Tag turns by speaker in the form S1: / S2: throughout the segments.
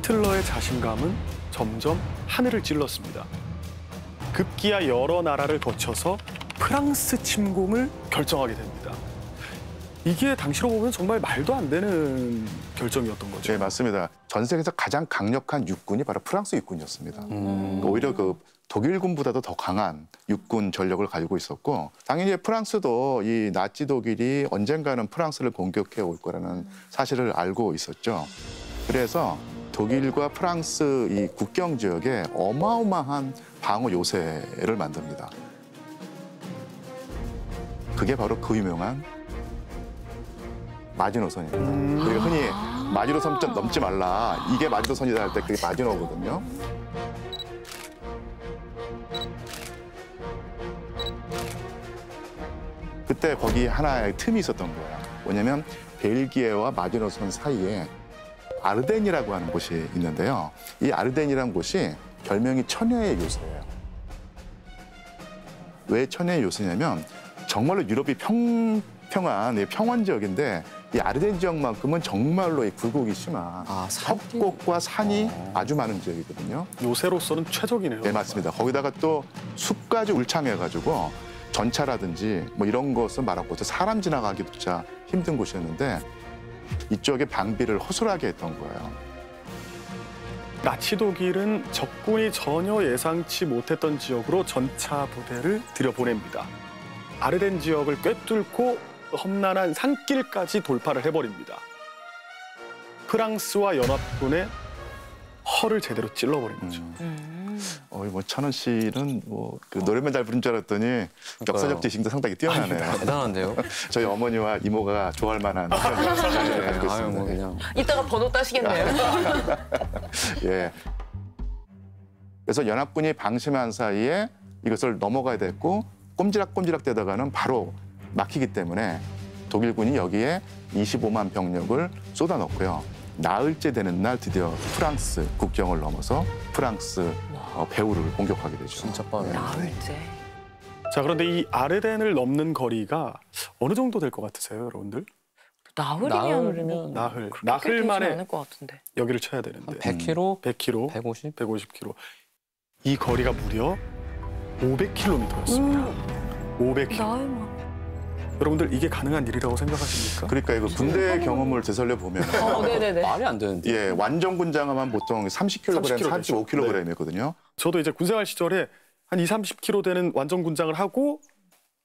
S1: 히틀러의 자신감은 점점 하늘을 찔렀습니다. 급기야 여러 나라를 거쳐서 프랑스 침공을 결정하게 됩니다. 이게 당시로 보면 정말 말도 안 되는 결정이었던 거죠.
S2: 네, 맞습니다. 전 세계에서 가장 강력한 육군이 바로 프랑스 육군이었습니다. 오히려 그 독일군보다도 더 강한 육군 전력을 가지고 있었고, 당연히 프랑스도 이 나치 독일이 언젠가는 프랑스를 공격해 올 거라는 사실을 알고 있었죠. 그래서 독일과 프랑스 이 국경 지역에 어마어마한 방어 요새를 만듭니다. 그게 바로 그 유명한 마지노선입니다. 우리가 흔히 마지노선 넘지 말라, 이게 마지노선이다 할 때 그게 마지노거든요. 그때 거기 하나의 틈이 있었던 거예요. 뭐냐면 벨기에와 마지노선 사이에 아르덴이라고 하는 곳이 있는데요. 이 아르덴이라는 곳이 별명이 천혜의 요새예요. 왜 천혜의 요새냐면 정말로 유럽이 평평한 평원 지역인데 이 아르덴 지역만큼은 정말로 이 굴곡이 심한 협곡과 산이 아주 많은 지역이거든요.
S1: 요새로서는 최적이네요.
S2: 네, 맞습니다. 거기다가 또 숲까지 울창해가지고 전차라든지 뭐 이런 것은 말하고 사람 지나가기조차 힘든 곳이었는데 이쪽에 방비를 허술하게 했던 거예요.
S1: 나치 독일은 적군이 전혀 예상치 못했던 지역으로 전차 부대를 들여보냅니다. 아르덴 지역을 꿰뚫고 험난한 산길까지 돌파를 해버립니다. 프랑스와 연합군의 허를 제대로 찔러버린 거죠.
S2: 뭐 천원 씨는 뭐 그 노래만 잘 부른 줄 알았더니 역사적 지식도 상당히 뛰어나네요.
S3: 대단한데요?
S2: 저희 어머니와 이모가 좋아할 만한 그런 알고 있습니다.
S3: 뭐 그냥.
S4: 이따가 번호 따시겠네요.
S2: 예. 그래서 연합군이 방심한 사이에 이것을 넘어가야 됐고 꼼지락꼼지락 되다가는 바로 막히기 때문에 독일군이 여기에 25만 병력을 쏟아넣고요. 나흘째 되는 날 드디어 프랑스 국경을 넘어서 프랑스 배후를 공격하게 되죠.
S3: 진짜 빠르네.
S4: 나흘째.
S1: 자, 그런데 이 아르덴을 넘는 거리가 어느 정도 될 것 같으세요, 여러분들?
S4: 나흘이면
S1: 나흘 만에
S4: 않을 것 같은데.
S1: 여기를 쳐야 되는데
S3: 100km?
S1: 100km,
S3: 150?
S1: 150km. 이 거리가 무려 500km였습니다. 500km.
S4: 나흘만.
S1: 여러분들 이게 가능한 일이라고 생각하십니까?
S2: 그러니까 이거 군대 경험을 되살려 보면
S4: 네네네.
S3: 말이 안 되는데.
S2: 예, 완전 군장하면 보통 30kg, 35kg이거든요.
S1: 저도 이제 군생활 시절에 한 30kg 되는 완전 군장을 하고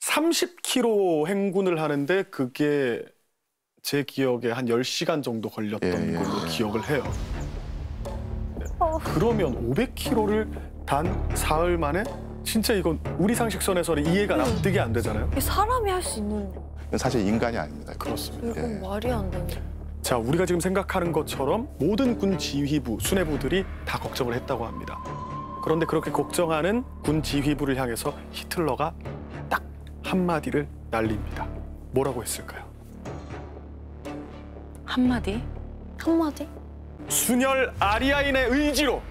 S1: 30km 행군을 하는데 그게 제 기억에 한 10시간 정도 걸렸던 걸로 기억을 해요. 네. 그러면 500km를 단 사흘 만에 진짜 이건 우리 상식선에서는 이해가 납득이 안 되잖아요.
S4: 이게 사람이 할 수 있는.
S2: 사실 인간이 아닙니다.
S1: 그렇습니다.
S4: 이건 말이 안 되네.
S1: 자, 우리가 지금 생각하는 것처럼 모든 군 지휘부, 수뇌부들이 다 걱정을 했다고 합니다. 그런데 그렇게 걱정하는 군 지휘부를 향해서 히틀러가 딱 한마디를 날립니다. 뭐라고 했을까요?
S4: 한마디? 한마디?
S1: 순혈 아리아인의 의지로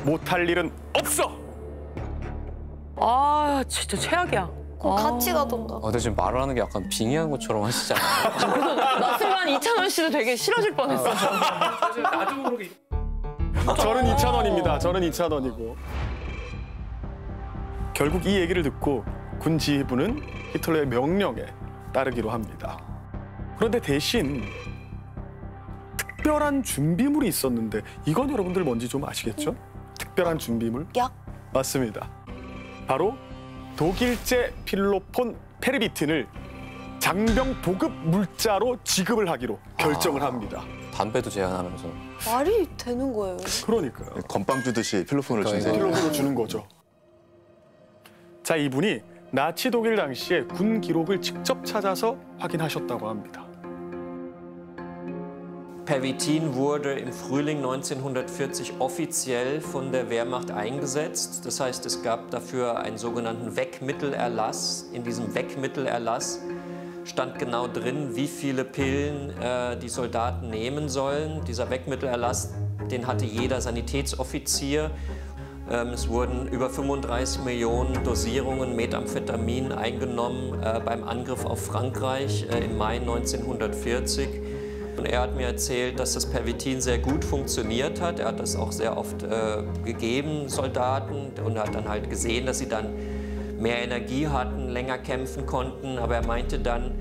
S1: 못할 일은 없어!
S4: 아, 진짜 최악이야.
S5: 같이 가던가.
S3: 근데 지금 말을 하는 게 약간 빙의한 것처럼 하시잖아요.
S4: 그래서 나 순간 이찬원 씨도 되게 싫어질 뻔했어.
S1: 나도 모르게. 저는 2,000원입니다. 저는 2,000원이고. 결국 이 얘기를 듣고 군 지휘부는 히틀러의 명령에 따르기로 합니다. 그런데 대신 특별한 준비물이 있었는데 이건 여러분들 뭔지 좀 아시겠죠? 특별한 준비물?
S5: 약?
S1: 맞습니다. 바로 독일제 필로폰 페르비틴을 장병 보급 물자로 지급을 하기로 결정을 합니다.
S3: 담배도 제한하면서.
S5: 말이 되는 거예요.
S1: 그러니까요.
S2: 건빵 주듯이 필로폰을 주세요.
S1: 필로폰을 주는 거죠. 자, 이분이 나치 독일 당시에 군 기록을 직접 찾아서 확인하셨다고 합니다.
S6: Pervitin wurde im Frühling 1940 offiziell von der Wehrmacht eingesetzt. Das heißt, es gab dafür einen sogenannten Wegmittelerlass. In diesem Wegmittelerlass stand genau drin, wie viele Pillen die Soldaten nehmen sollen. Dieser Wegmittelerlass, den hatte jeder Sanitätsoffizier. Es wurden über 35 Millionen Dosierungen Methamphetamin eingenommen beim Angriff auf Frankreich im Mai 1940. Und er hat mir erzählt, dass das Pervitin sehr gut funktioniert hat. Er hat das auch sehr oft gegeben, Soldaten, und hat dann halt gesehen, dass sie dann mehr Energie hatten, länger kämpfen konnten. Aber er meinte dann,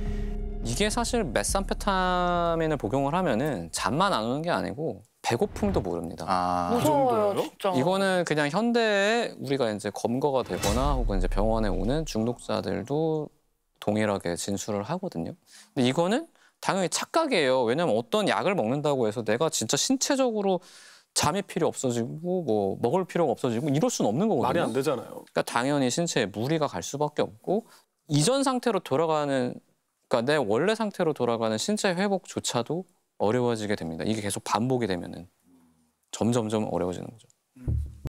S3: 이게 사실 메삼페타민을 복용을 하면은 잠만 안 오는 게 아니고 배고픔도 모릅니다.
S2: 아,
S4: 무서워요,
S1: 정도예요?
S4: 진짜.
S3: 이거는 그냥 현대에 우리가 이제 검거가 되거나 혹은 이제 병원에 오는 중독자들도 동일하게 진술을 하거든요. 근데 이거는 당연히 착각이에요. 왜냐면 어떤 약을 먹는다고 해서 내가 진짜 신체적으로 잠이 필요 없어지고 뭐 먹을 필요가 없어지고 이럴 수는 없는 거거든요.
S1: 말이 안 되잖아요.
S3: 그러니까 당연히 신체에 무리가 갈 수밖에 없고 이전 상태로 돌아가는 그러니까 내 원래 상태로 돌아가는 신체 회복조차도 어려워지게 됩니다. 이게 계속 반복이 되면은 점점점 어려워지는 거죠.